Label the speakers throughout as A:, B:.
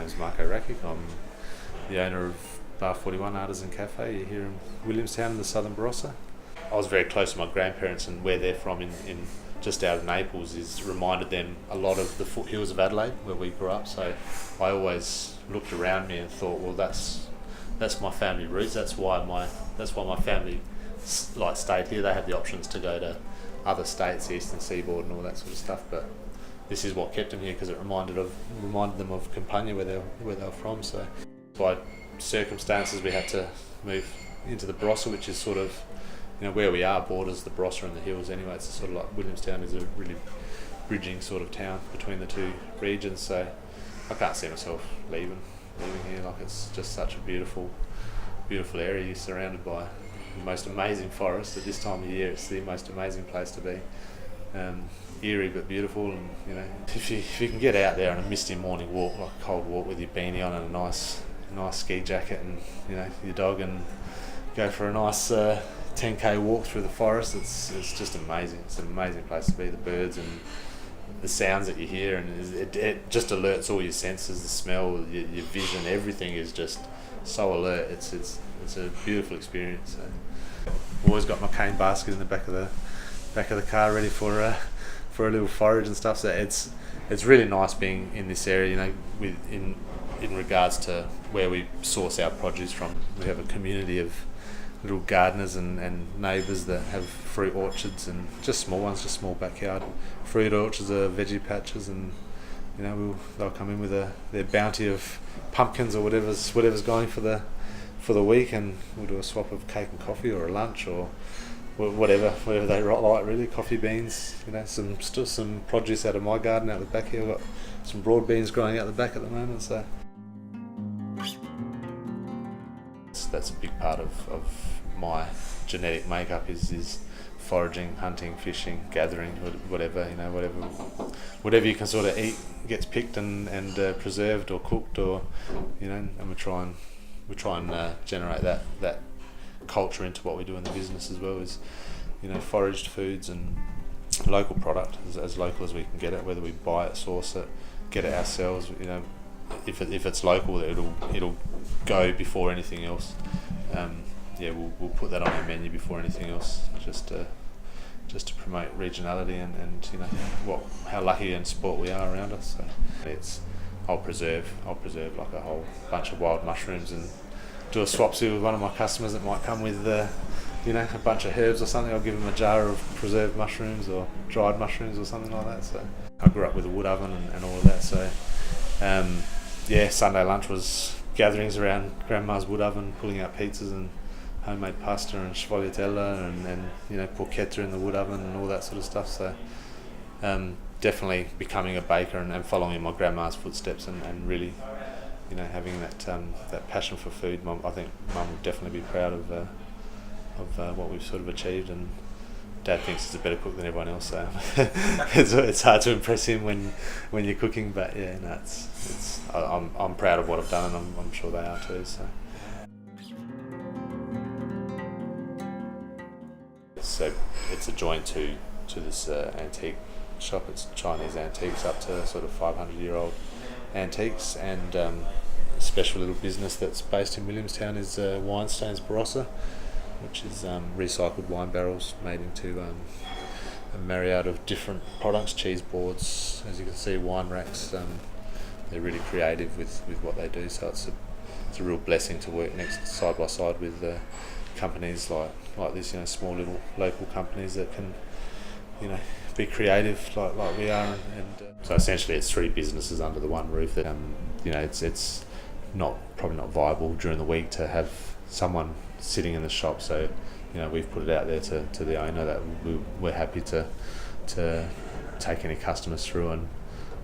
A: name's Marco Rakic. I'm the owner of Bar 41 Artisan Cafe here in Williamstown in the southern Barossa. I was very close to my grandparents, and where they're from in just out of Naples is reminded them a lot of the foothills of Adelaide where we grew up. So I always looked around me and thought, well, that's my family roots. That's why my family stayed here. They had the options to go to other states, the eastern seaboard and all that sort of stuff, but this is what kept them here because it reminded them of Campania where they were from. So by circumstances we had to move into the Barossa, which is sort of, where we are borders the Barossa and the hills anyway. It's sort of like Williamstown is a really bridging sort of town between the two regions, so I can't see myself leaving here. Like, it's just such a beautiful area. You're surrounded by the most amazing forest at this time of year. It's the most amazing place to be. Eerie but beautiful, and if you can get out there on a misty morning walk, like a cold walk with your beanie on and a nice ski jacket and your dog, and go for a nice 10k walk through the forest, it's just amazing. It's an amazing place to be. The birds and the sounds that you hear, and it just alerts all your senses. The smell, your vision, everything is just so alert. It's a beautiful experience. I've always got my cane basket in the back of the car ready for a little forage and stuff. So it's really nice being in this area. In regards to where we source our produce from, we have a community of little gardeners and neighbours that have fruit orchards, and just small ones, just small backyard fruit orchards or veggie patches, and they'll come in with their bounty of pumpkins or whatever's going for the week, and we'll do a swap of cake and coffee or a lunch or whatever they like, really. Coffee beans, some produce out of my garden out the back here. I've got some broad beans growing out the back at the moment, so that's a big part of my genetic makeup is foraging, hunting, fishing, gathering, whatever you can sort of eat gets picked and preserved or cooked, or and we try and generate that culture into what we do in the business as well, is foraged foods and local product, as local as we can get it, whether we buy it, source it, get it ourselves. If it's local, it'll go before anything else. We'll put that on our menu before anything else, just to promote regionality and how lucky and sport we are around us. So I'll preserve like a whole bunch of wild mushrooms and do a swapsy with one of my customers that might come with a bunch of herbs or something. I'll give them a jar of preserved mushrooms or dried mushrooms or something like that. So I grew up with a wood oven and all of that. So Sunday lunch was gatherings around Grandma's wood oven, pulling out pizzas and homemade pasta and sfogliatella and porchetta in the wood oven and all that sort of stuff. So definitely becoming a baker and following in my grandma's footsteps and really having that passion for food. I think Mum would definitely be proud of what we've sort of achieved, and Dad thinks he's a better cook than everyone else, so it's hard to impress him when you're cooking. But I'm proud of what I've done, and I'm sure they are too. So it's a joint to this antique shop. It's Chinese antiques up to sort of 500-year-old antiques, and a special little business that's based in Williamstown is Winestains Barossa, which is recycled wine barrels made into a myriad of different products, cheese boards, as you can see, wine racks. They're really creative with what they do, so it's a real blessing to work side by side with companies like this, small little local companies that can be creative like we are, and so essentially it's three businesses under the one roof. That it's probably not viable during the week to have someone sitting in the shop, so we've put it out there to the owner that we're happy to take any customers through and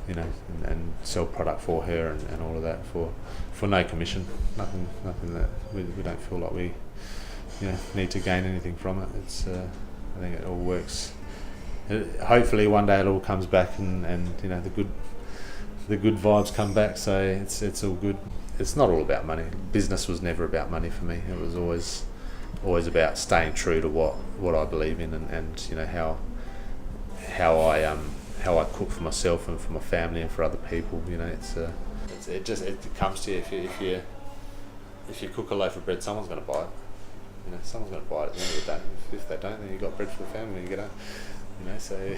A: and sell product for her and all of that for no commission, nothing that we don't feel like we need to gain anything from it. It's I think it all works. Hopefully one day it all comes back and the good vibes come back, so it's all good. It's not all about money. Business was never about money for me. It was always about staying true to what I believe in, and how I cook for myself and for my family and for other people. It's it comes to you if you cook a loaf of bread, someone's going to buy it. Someone's going to buy it at the end of the day. If they don't, then you've got bread for the family when you get home. So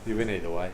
A: you win either way.